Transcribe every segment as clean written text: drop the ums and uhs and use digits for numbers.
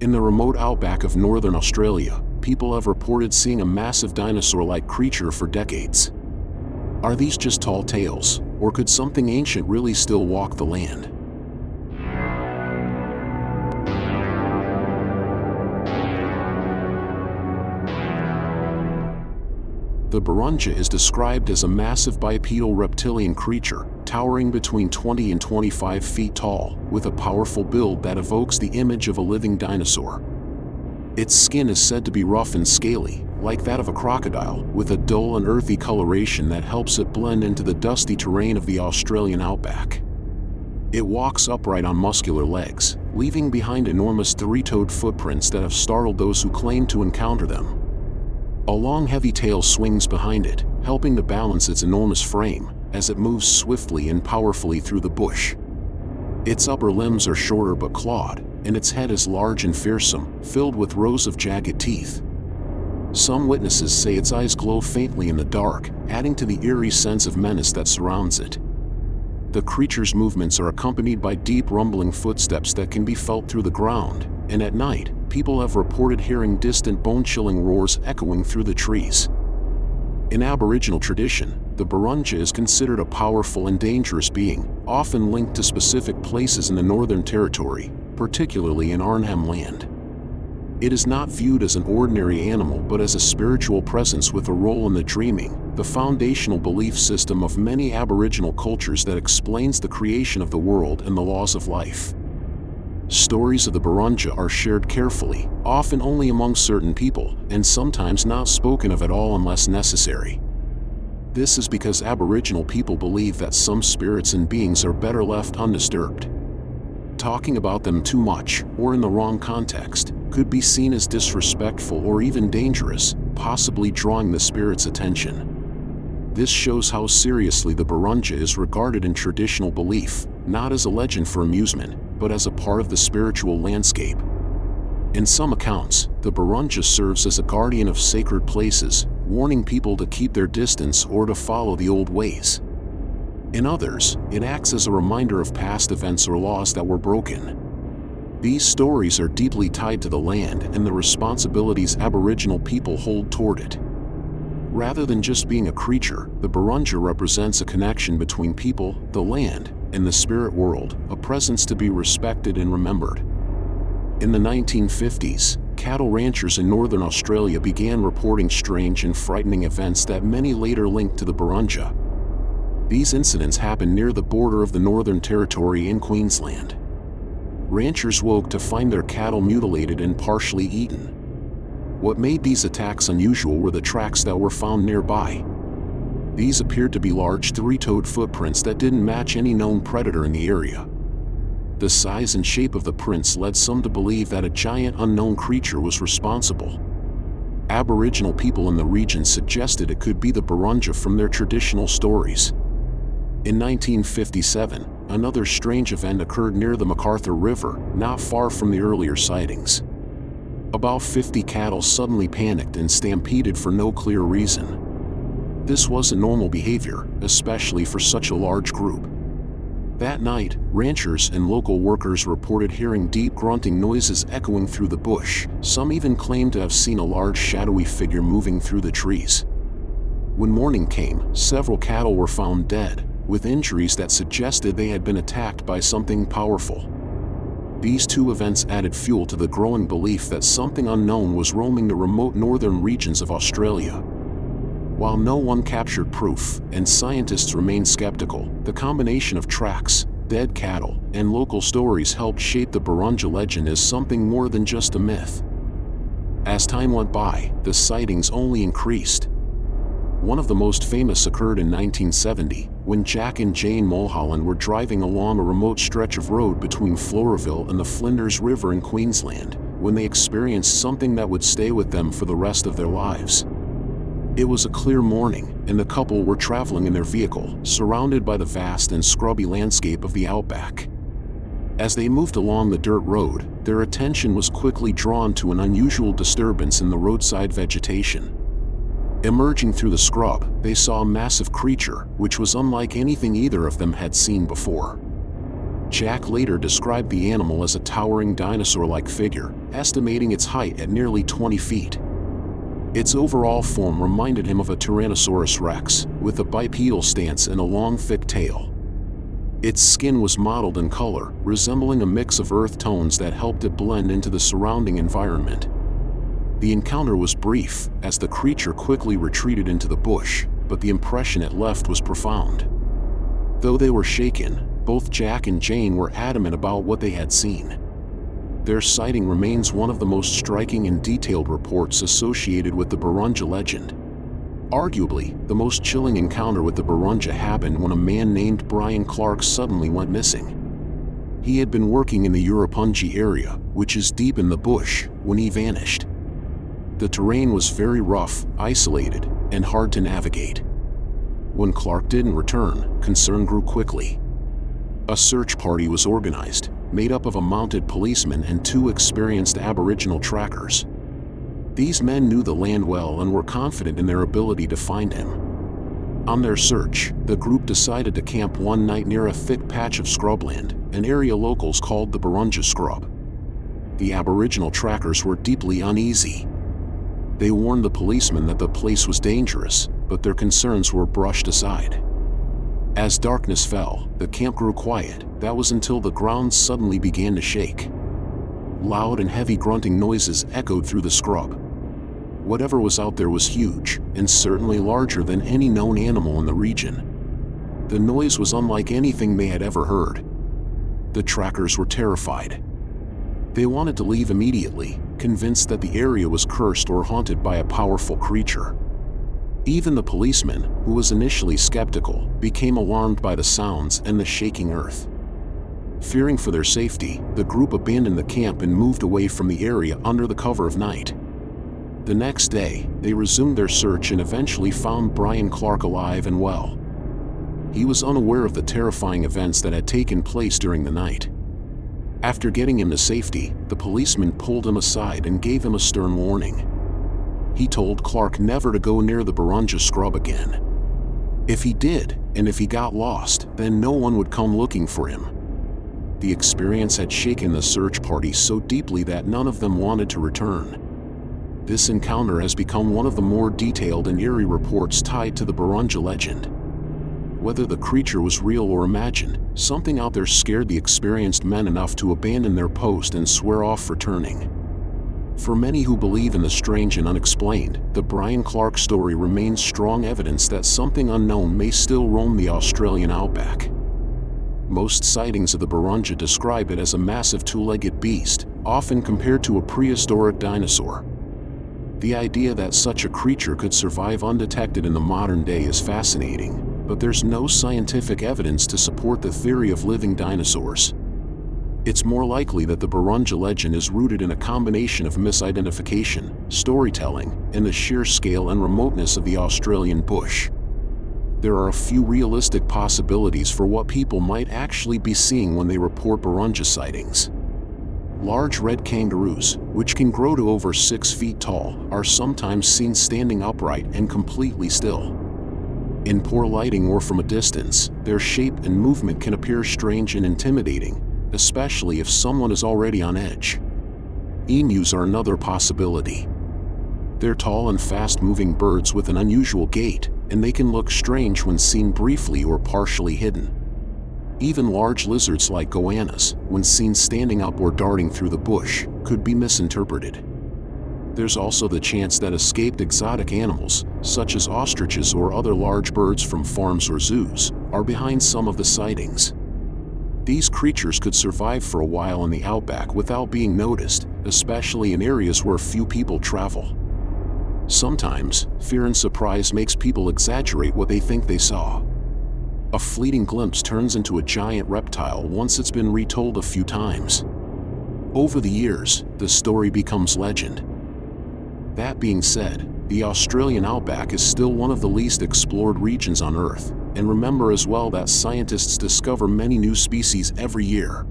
In the remote outback of northern Australia, people have reported seeing a massive dinosaur-like creature for decades. Are these just tall tales, or could something ancient really still walk the land? The Burrunjor is described as a massive bipedal reptilian creature, towering between 20 and 25 feet tall, with a powerful build that evokes the image of a living dinosaur. Its skin is said to be rough and scaly, like that of a crocodile, with a dull and earthy coloration that helps it blend into the dusty terrain of the Australian outback. It walks upright on muscular legs, leaving behind enormous three-toed footprints that have startled those who claim to encounter them. A long heavy tail swings behind it, helping to balance its enormous frame as it moves swiftly and powerfully through the bush. Its upper limbs are shorter but clawed, and its head is large and fearsome, filled with rows of jagged teeth. Some witnesses say its eyes glow faintly in the dark, adding to the eerie sense of menace that surrounds it. The creature's movements are accompanied by deep rumbling footsteps that can be felt through the ground, and at night, people have reported hearing distant bone-chilling roars echoing through the trees. In Aboriginal tradition, the Burrunjor is considered a powerful and dangerous being, often linked to specific places in the Northern Territory, particularly in Arnhem Land. It is not viewed as an ordinary animal but as a spiritual presence with a role in the dreaming, the foundational belief system of many Aboriginal cultures that explains the creation of the world and the laws of life. Stories of the Burrunjor are shared carefully, often only among certain people, and sometimes not spoken of at all unless necessary. This is because Aboriginal people believe that some spirits and beings are better left undisturbed. Talking about them too much, or in the wrong context, could be seen as disrespectful or even dangerous, possibly drawing the spirit's attention. This shows how seriously the Burrunjor is regarded in traditional belief, not as a legend for amusement, but as a part of the spiritual landscape. In some accounts, the Burrunjor serves as a guardian of sacred places, warning people to keep their distance or to follow the old ways. In others, it acts as a reminder of past events or laws that were broken. These stories are deeply tied to the land and the responsibilities Aboriginal people hold toward it. Rather than just being a creature, the Burrunjor represents a connection between people, the land, and the spirit world, a presence to be respected and remembered. In the 1950s, cattle ranchers in northern Australia began reporting strange and frightening events that many later linked to the Burrunjor. These incidents happened near the border of the Northern Territory in Queensland. Ranchers woke to find their cattle mutilated and partially eaten. What made these attacks unusual were the tracks that were found nearby. These appeared to be large three-toed footprints that didn't match any known predator in the area. The size and shape of the prints led some to believe that a giant unknown creature was responsible. Aboriginal people in the region suggested it could be the Burrunjor from their traditional stories. In 1957, another strange event occurred near the MacArthur River, not far from the earlier sightings. About 50 cattle suddenly panicked and stampeded for no clear reason. This wasn't normal behavior, especially for such a large group. That night, ranchers and local workers reported hearing deep grunting noises echoing through the bush. Some even claimed to have seen a large shadowy figure moving through the trees. When morning came, several cattle were found dead, with injuries that suggested they had been attacked by something powerful. These two events added fuel to the growing belief that something unknown was roaming the remote northern regions of Australia. While no one captured proof, and scientists remained skeptical, the combination of tracks, dead cattle, and local stories helped shape the Burrunjor legend as something more than just a myth. As time went by, the sightings only increased. One of the most famous occurred in 1970, when Jack and Jane Mulholland were driving along a remote stretch of road between Floraville and the Flinders River in Queensland, when they experienced something that would stay with them for the rest of their lives. It was a clear morning, and the couple were traveling in their vehicle, surrounded by the vast and scrubby landscape of the outback. As they moved along the dirt road, their attention was quickly drawn to an unusual disturbance in the roadside vegetation. Emerging through the scrub, they saw a massive creature, which was unlike anything either of them had seen before. Jack later described the animal as a towering dinosaur-like figure, estimating its height at nearly 20 feet. Its overall form reminded him of a Tyrannosaurus rex, with a bipedal stance and a long, thick tail. Its skin was mottled in color, resembling a mix of earth tones that helped it blend into the surrounding environment. The encounter was brief, as the creature quickly retreated into the bush, but the impression it left was profound. Though they were shaken, both Jack and Jane were adamant about what they had seen. Their sighting remains one of the most striking and detailed reports associated with the Burrunjor legend. Arguably, the most chilling encounter with the Burrunjor happened when a man named Brian Clark suddenly went missing. He had been working in the Burrunjor area, which is deep in the bush, when he vanished. The terrain was very rough, isolated, and hard to navigate. When Clark didn't return, concern grew quickly. A search party was organized, made up of a mounted policeman and 2 experienced Aboriginal trackers. These men knew the land well and were confident in their ability to find him. On their search, the group decided to camp one night near a thick patch of scrubland, an area locals called the Burrunjor scrub. The Aboriginal trackers were deeply uneasy. They warned the policemen that the place was dangerous, but their concerns were brushed aside. As darkness fell, the camp grew quiet. That was until the ground suddenly began to shake. Loud and heavy grunting noises echoed through the scrub. Whatever was out there was huge, and certainly larger than any known animal in the region. The noise was unlike anything they had ever heard. The trackers were terrified. They wanted to leave immediately, convinced that the area was cursed or haunted by a powerful creature. Even the policeman, who was initially skeptical, became alarmed by the sounds and the shaking earth. Fearing for their safety, the group abandoned the camp and moved away from the area under the cover of night. The next day, they resumed their search and eventually found Brian Clark alive and well. He was unaware of the terrifying events that had taken place during the night. After getting him to safety, the policeman pulled him aside and gave him a stern warning. He told Clark never to go near the Burrunjor scrub again. If he did, and if he got lost, then no one would come looking for him. The experience had shaken the search party so deeply that none of them wanted to return. This encounter has become one of the more detailed and eerie reports tied to the Burrunjor legend. Whether the creature was real or imagined, something out there scared the experienced men enough to abandon their post and swear off returning. For many who believe in the strange and unexplained, the Brian Clark story remains strong evidence that something unknown may still roam the Australian outback. Most sightings of the Burrunjor describe it as a massive 2-legged beast, often compared to a prehistoric dinosaur. The idea that such a creature could survive undetected in the modern day is fascinating, but there's no scientific evidence to support the theory of living dinosaurs. It's more likely that the Burrunjor legend is rooted in a combination of misidentification, storytelling, and the sheer scale and remoteness of the Australian bush. There are a few realistic possibilities for what people might actually be seeing when they report Burrunjor sightings. Large red kangaroos, which can grow to over 6 feet tall, are sometimes seen standing upright and completely still. In poor lighting or from a distance, their shape and movement can appear strange and intimidating, especially if someone is already on edge. Emus are another possibility. They're tall and fast-moving birds with an unusual gait, and they can look strange when seen briefly or partially hidden. Even large lizards like goannas, when seen standing up or darting through the bush, could be misinterpreted. There's also the chance that escaped exotic animals, such as ostriches or other large birds from farms or zoos, are behind some of the sightings. These creatures could survive for a while in the outback without being noticed, especially in areas where few people travel. Sometimes, fear and surprise makes people exaggerate what they think they saw. A fleeting glimpse turns into a giant reptile once it's been retold a few times. Over the years, the story becomes legend. That being said, the Australian outback is still one of the least explored regions on Earth, and remember as well that scientists discover many new species every year.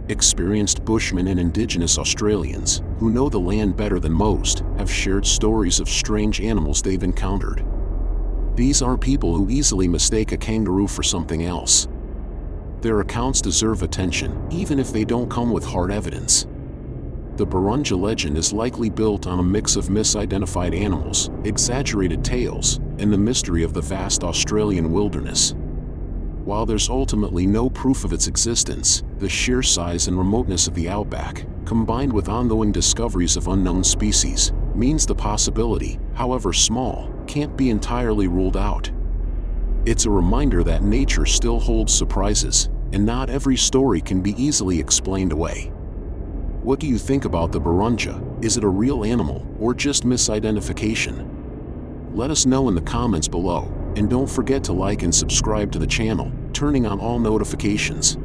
Experienced bushmen and Indigenous Australians, who know the land better than most, have shared stories of strange animals they've encountered. These aren't people who easily mistake a kangaroo for something else. Their accounts deserve attention, even if they don't come with hard evidence. The Burrunjor legend is likely built on a mix of misidentified animals, exaggerated tales, and the mystery of the vast Australian wilderness. While there's ultimately no proof of its existence, the sheer size and remoteness of the outback, combined with ongoing discoveries of unknown species, means the possibility, however small, can't be entirely ruled out. It's a reminder that nature still holds surprises, and not every story can be easily explained away. What do you think about the Burrunjor? Is it a real animal, or just misidentification? Let us know in the comments below, and don't forget to like and subscribe to the channel, turning on all notifications.